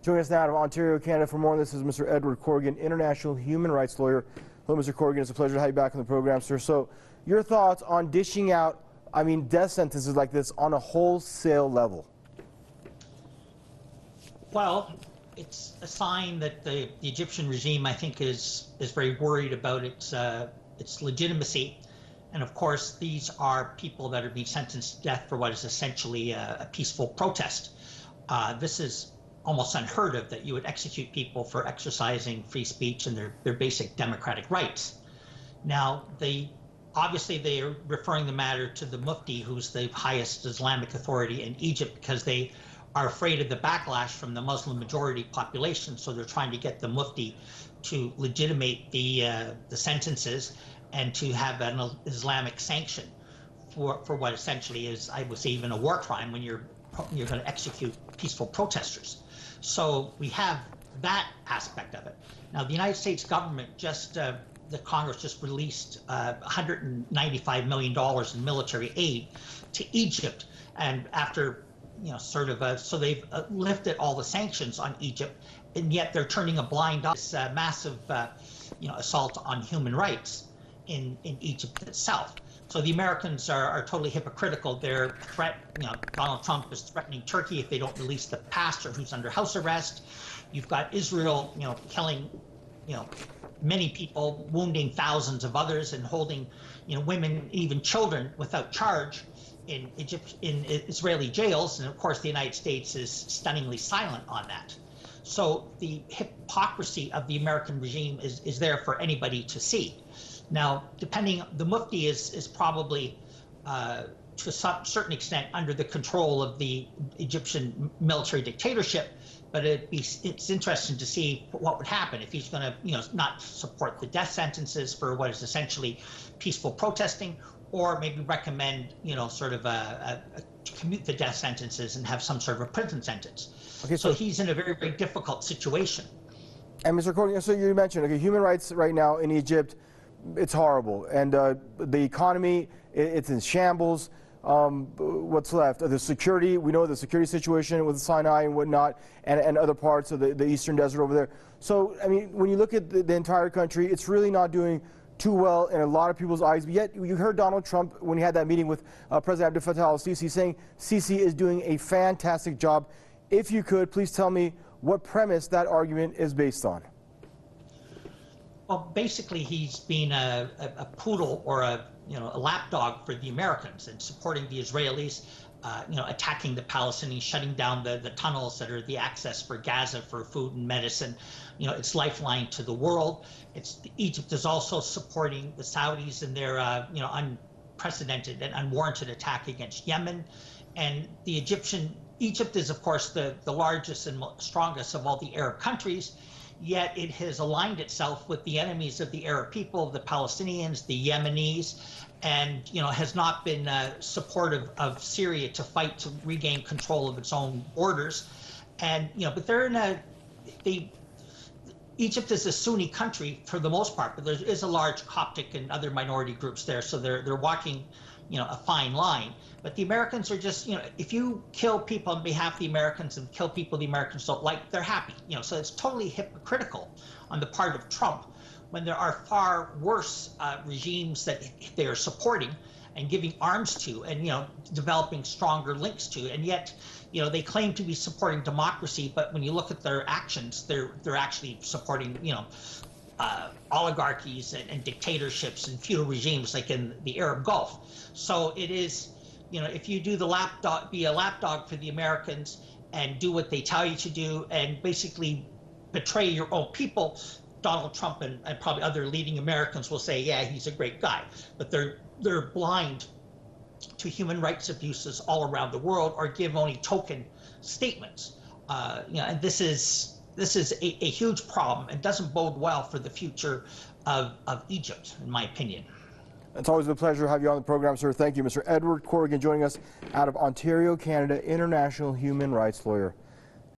Joining us now out of Ontario, Canada for more on this is Mr. Edward Corrigan, international human rights lawyer. Hello, Mr. Corrigan. It's a pleasure to have you back on the program, sir. So, your thoughts on dishing out, death sentences like this on a wholesale level? Well, it's a sign that the Egyptian regime, I think, is very worried about its legitimacy. And of course, these are people that are being sentenced to death for what is essentially a peaceful protest. This is almost unheard of, that you would execute people for exercising free speech and their basic democratic rights. Now, obviously they are referring the matter to the Mufti, who's the highest Islamic authority in Egypt, because they are afraid of the backlash from the Muslim majority population. So they're trying to get the Mufti to legitimate the sentences and to have an Islamic sanction for what essentially is, I would say, even a war crime when you're going to execute peaceful protesters. So we have that aspect of it. Now, the United States government the Congress just released $195 million in military aid to Egypt, and after so they've lifted all the sanctions on Egypt, and yet they're turning a blind eye to this massive assault on human rights in Egypt itself. So the Americans are totally hypocritical. Their threat, Donald Trump is threatening Turkey if they don't release the pastor who's under house arrest. You've got Israel, killing, many people, wounding thousands of others, and holding, women, even children, without charge in Israeli jails. And of course, the United States is stunningly silent on that. So the hypocrisy of the American regime is there for anybody to see. Now, the Mufti is probably, to some certain extent, under the control of the Egyptian military dictatorship, but it's interesting to see what would happen if he's going to, not support the death sentences for what is essentially peaceful protesting, or maybe recommend, sort of to commute the death sentences and have some sort of a prison sentence. Okay, so he's in a very, very difficult situation. And Mr. Corrigan, so you mentioned, okay, human rights right now in Egypt, it's horrible, and the economy, it's in shambles. What's left? The security, we know the security situation with Sinai and whatnot, and other parts of the eastern desert over there. So, when you look at the entire country, it's really not doing too well in a lot of people's eyes. But yet, you heard Donald Trump, when he had that meeting with President Abdel Fattah al-Sisi, saying Sisi is doing a fantastic job. If you could, please tell me what premise that argument is based on. Well, basically, he's been a poodle or a lapdog for the Americans, and supporting the Israelis, attacking the Palestinians, shutting down the tunnels that are the access for Gaza for food and medicine, its lifeline to the world. Egypt is also supporting the Saudis in their unprecedented and unwarranted attack against Yemen, and Egypt is, of course, the largest and strongest of all the Arab countries. Yet it has aligned itself with the enemies of the Arab people, the Palestinians, the Yemenis, and has not been supportive of Syria to fight to regain control of its own borders. And but they're in Egypt is a Sunni country for the most part, but there is a large Coptic and other minority groups there, so they're walking a fine line. But the Americans are just, if you kill people on behalf of the Americans and kill people the Americans don't like, they're happy. So it's totally hypocritical on the part of Trump, when there are far worse regimes that they are supporting and giving arms to, and developing stronger links to, and yet they claim to be supporting democracy, but when you look at their actions, they're actually supporting oligarchies and dictatorships and feudal regimes like in the Arab Gulf. So it is, if you do be a lapdog for the Americans and do what they tell you to do and basically betray your own people, Donald Trump and probably other leading Americans will say, yeah, he's a great guy. But they're blind to human rights abuses all around the world, or give only token statements. And this is a huge problem and doesn't bode well for the future of Egypt, in my opinion. It's always a pleasure to have you on the program, sir. Thank you, Mr. Edward Corrigan, joining us out of Ontario, Canada, international human rights lawyer.